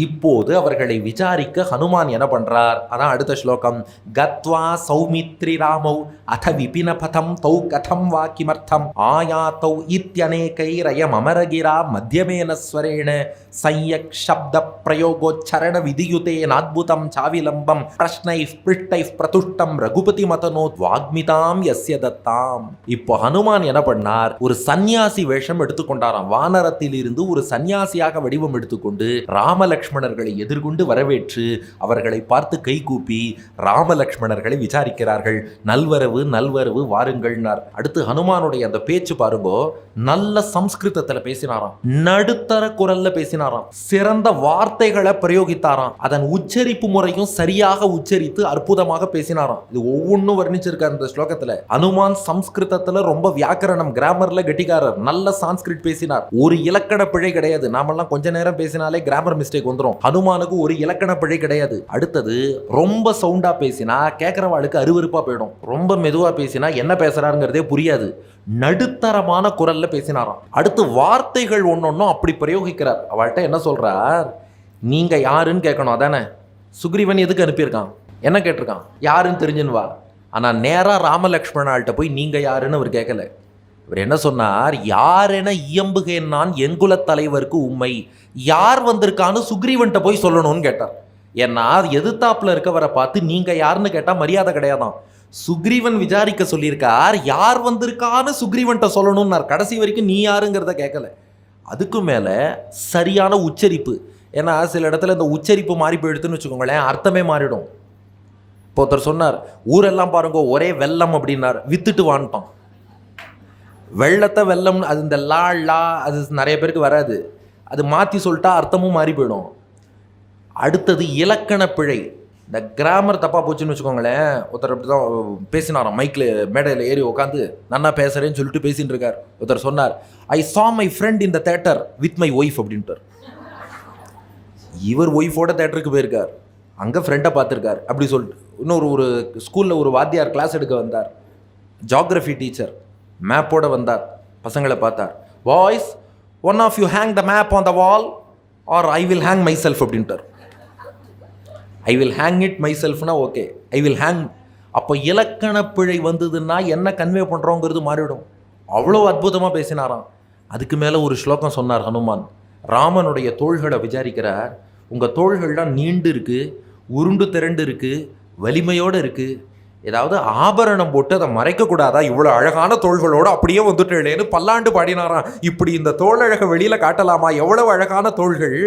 இப்போது அவர்களை விசாரிக்க ஹனுமான் என்ன பண்றார்? அதான் அடுத்த ஸ்லோகம். கத்வா சௌமித்ரி ராமௌ அத விபினபதம் தௌ கதம் வா கிமர்த்தம் ஆயாத்தௌ இத்யநேகைரயம் அமரகிரா மத்தியமேன ஸ்வரேண சய்யக் சப்த பிரயோகோச்சரண விதியுதேன அத்புதம் சாவிலம்பம் பிரஷ்னைஃப் பிருஷ்டைஃப் பிரதுஷ்டம் ரகுபதி மதனோத் வாக்மிதாம் யஸ்ய தத்தாம். இப்போ ஹனுமான் என்ன பண்ணார்? ஒரு சன்னியாசி வேஷம் எடுத்துக்கொண்டாராம். வானரத்தில் இருந்து ஒரு சன்னியாசியாக வடிவம் எடுத்துக்கொண்டு ராமலக்ஷ்மணர்களை எதிர்கொண்டு வரவேற்று அவர்களை பார்த்து கைகூப்பி ராமலக்ஷ்மணர்களை விசாரிக்கிறார்கள். நல்வரவு நல்வரவு வாருங்கள்னார். அடுத்து ஹனுமானுடைய அந்த பேச்சு பாருங்கோ, நல்ல சம்ஸ்கிருதத்துல பேசினாராம், நடுத்தர குரல்ல பேசினாராம், சிறந்த வார்த்தைகளை பிரயோகித்தாராம், அதன் உச்சரிப்பு முறையும் சரியாக உச்சரித்து அற்புதமாக பேசினாராம். இது ஒவ்வொன்றும் வர்ணிச்சிருக்காரு இந்த ஸ்லோகத்துல. ஹனுமான் சம்ஸ்கிருதத்துல ரொம்ப வியாக்கரணம் கிராமர்ல கெட்டிக்காரர், நல்ல சான்ஸ்கிரிட் பேசினார். ஒரு இலக்கண பிழை கிடையாது. நாமெல்லாம் கொஞ்ச நேரம் பேசினாலே கிராமர் மிஸ்டேக் வந்துரும். ஹனுமானுக்கு ஒரு இலக்கண பிழை கிடையாது. அடுத்தது ரொம்ப சவுண்டா பேசினா கேட்கிறவாளுக்கு அருவருப்பா போயிடும். ரொம்ப மெதுவா பேசினா என்ன பேசுறாருங்கிறதே புரியாது. நடுத்தரமான குரல்ல பேசினாராம். அடுத்து வார்த்தைகள் ஒன்னொன்னும் அப்படி பிரயோகிக்கிறார். அவள்கிட்ட என்ன சொல்றார்? நீங்க யாருன்னு கேட்கணும், அதானே? சுக்ரீவன் எதுக்கு அனுப்பியிருக்கான்? என்ன கேட்டிருக்கான்? யாருன்னு தெரிஞ்சுன்னு வா. ஆனா நேரா ராமலக்ஷ்மணால்கிட்ட போய் நீங்க யாருன்னு அவர் கேட்கல. இவர் என்ன சொன்னார்? யாரென இயம்புகேன் நான் என்குல தலைவருக்கு உண்மை, யார் வந்திருக்கான்னு சுக்ரீவன்ட்ட போய் சொல்லணும்னு கேட்டார். ஏன்னா எதிர்த்தாப்புல இருக்கவரை பார்த்து நீங்க யாருன்னு கேட்டா மரியாதை கிடையாதான். சுக்ரீவன் விசாரிக்க சொல்லியிருக்கார், யார் வந்திருக்கான்னு சுக்ரீவன்ட்ட சொல்லணும்னார். கடைசி வரைக்கும் நீ யாருங்கிறத கேட்கல. அதுக்கு மேல சரியான உச்சரிப்பு. ஏன்னா சில இடத்துல இந்த உச்சரிப்பு மாறி போயிடுதுன்னு வச்சுக்கோங்களேன், அர்த்தமே மாறிடும். இப்போ ஒருத்தர் சொன்னார், ஊரெல்லாம் பாருங்க ஒரே வெள்ளம் அப்படின்னார், வித்துட்டு வான்ட்டான். வெள்ளத்தை வெள்ளம், அது இந்த லா அது நிறைய பேருக்கு வராது. அது மாற்றி சொல்லிட்டா அர்த்தமும் மாறி போயிடும். அடுத்தது இலக்கண பிழை. இந்த கிராமர் தப்பாக போச்சுன்னு வச்சுக்கோங்களேன். ஒருத்தர் அப்படி தான் பேசினாராம், மைக்கில் மேடையில் ஏறி உட்காந்து நன்னா பேசுகிறேன்னு சொல்லிட்டு பேசின்னு இருக்கார். ஒருத்தர் சொன்னார், I saw my friend in the theatre with my wife அப்படின்ட்டார். இவர் ஒய்ஃபோட தேட்டருக்கு போயிருக்கார், அங்கே ஃப்ரெண்டை பார்த்துருக்கார் அப்படி சொல்லிட்டு. இன்னொரு ஒரு ஸ்கூலில் ஒரு வாத்தியார் கிளாஸ் எடுக்க வந்தார். ஜியாகிரஃபி டீச்சர் மேப்போட வந்தார். பசங்களை பார்த்தார். Boys, one of you hang the map on the wall or I will hang myself அப்படின்ட்டார். I will hang it my செல்ஃப்னா ஓகே, ஐ வில் ஹேங். அப்போ இலக்கண பிழை வந்ததுன்னா என்ன கன்வே பண்ணுறோங்கிறது மாறிவிடும். அவ்வளோ அற்புதமாக பேசினாராம். அதுக்கு மேலே ஒரு ஸ்லோகம் சொன்னார் ஹனுமான். ராமனுடைய தோள்களை விசாரிக்கிறார். உங்கள் தோள்கள்லாம் நீண்டு இருக்குது, உருண்டு திரண்டு இருக்குது, வலிமையோடு இருக்குது, ஏதாவது ஆபரணம் போட்டு அதை மறைக்கக்கூடாதா? இவ்வளோ அழகான தோள்களோடு அப்படியே வந்துட்டேன்னு பல்லாண்டு பாடினாராம். இப்படி இந்த தோளழகை வெளியில் காட்டலாமா? எவ்வளவு அழகான தோள்கள்!